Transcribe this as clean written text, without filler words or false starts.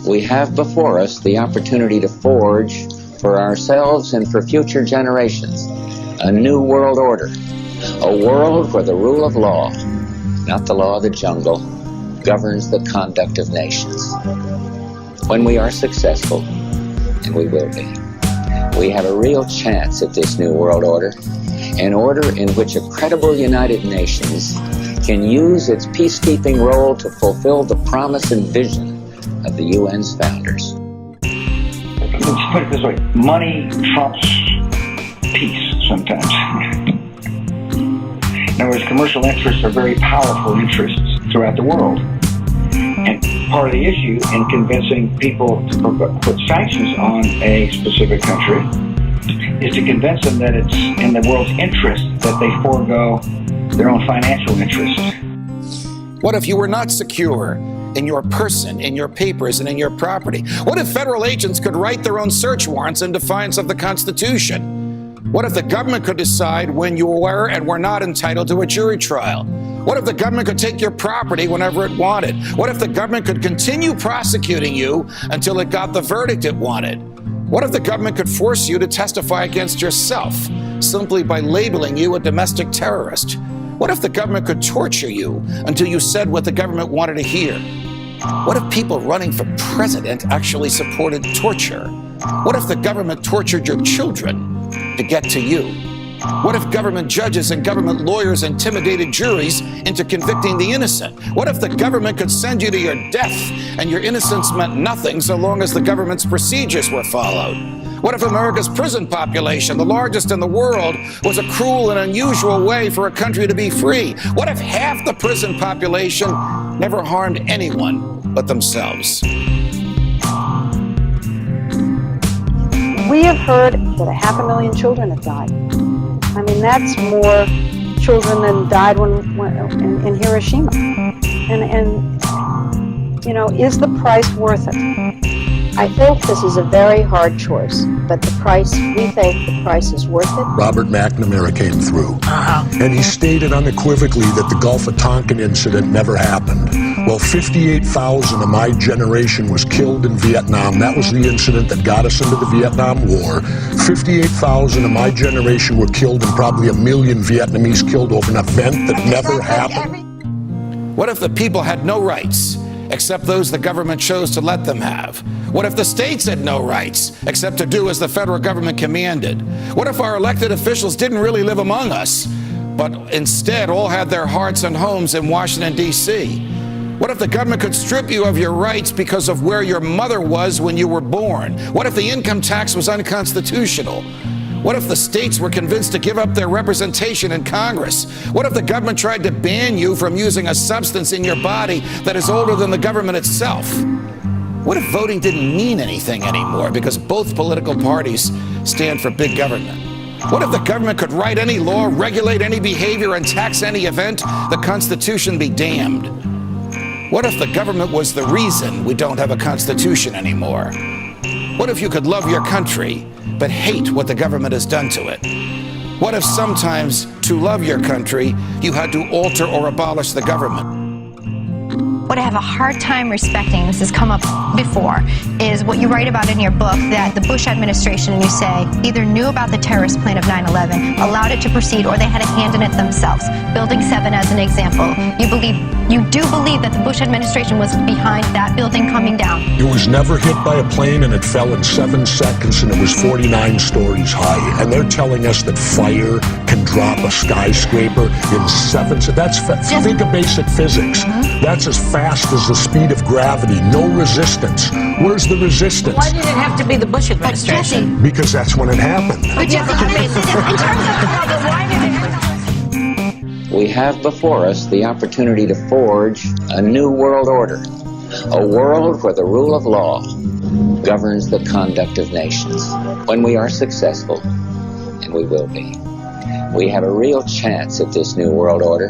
We have before us the opportunity to forge for ourselves and for future generations a new world order, a world where the rule of law, not the law of the jungle, governs the conduct of nations. When we are successful, and we will be, we have a real chance at this new world order, an order in which a credible United Nations can use its peacekeeping role to fulfill the promise and vision of the UN's founders. Let's put it this way, money trumps peace sometimes. In other words, commercial interests are very powerful interests throughout the world. And part of the issue in convincing people to put sanctions on a specific country is to convince them that it's in the world's interest that they forego their own financial interests. What if you were not secure in your person, in your papers, and in your property? What if federal agents could write their own search warrants in defiance of the Constitution? What if the government could decide when you were and were not entitled to a jury trial? What if the government could take your property whenever it wanted? What if the government could continue prosecuting you until it got the verdict it wanted? What if the government could force you to testify against yourself simply by labeling you a domestic terrorist? What if the government could torture you until you said what the government wanted to hear? What if people running for president actually supported torture? What if the government tortured your children to get to you? What if government judges and government lawyers intimidated juries into convicting the innocent? What if the government could send you to your death and your innocence meant nothing so long as the government's procedures were followed? What if America's prison population, the largest in the world, was a cruel and unusual way for a country to be free? What if half the prison population never harmed anyone but themselves? We have heard that 500,000 children have died. I mean, that's more children than died in Hiroshima. And you know, is the price worth it? I think this is a very hard choice, but we think the price is worth it. Robert McNamara came through, and he stated unequivocally that the Gulf of Tonkin incident never happened. Well, 58,000 of my generation was killed in Vietnam. That was the incident that got us into the Vietnam War. 58,000 of my generation were killed, and probably 1 million Vietnamese killed over an event that never happened. What if the people had no rights except those the government chose to let them have? What if the states had no rights except to do as the federal government commanded? What if our elected officials didn't really live among us, but instead all had their hearts and homes in Washington, D.C.? What if the government could strip you of your rights because of where your mother was when you were born? What if the income tax was unconstitutional? What if the states were convinced to give up their representation in Congress? What if the government tried to ban you from using a substance in your body that is older than the government itself? What if voting didn't mean anything anymore because both political parties stand for big government? What if the government could write any law, regulate any behavior, and tax any event? The Constitution be damned. What if the government was the reason we don't have a Constitution anymore? What if you could love your country but hate what the government has done to it? What if sometimes to love your country you had to alter or abolish the government? What I have a hard time respecting, this has come up before, is what you write about in your book, that the Bush administration, and you say, either knew about the terrorist plan of 9/11, allowed it to proceed, or they had a hand in it themselves. Building 7 as an example. You do believe that the Bush administration was behind that building coming down? It was never hit by a plane, and it fell in 7 seconds, and it was 49 stories high. And they're telling us that fire can drop a skyscraper in 7 seconds. Think of basic physics. That's as fast as the speed of gravity. No resistance. Where's the resistance? Why did it have to be the Bush administration? Because that's when it happened. But Jesse, in terms of the problem, why did it happen? We have before us the opportunity to forge a new world order, a world where the rule of law governs the conduct of nations. When we are successful, and we will be, we have a real chance at this new world order,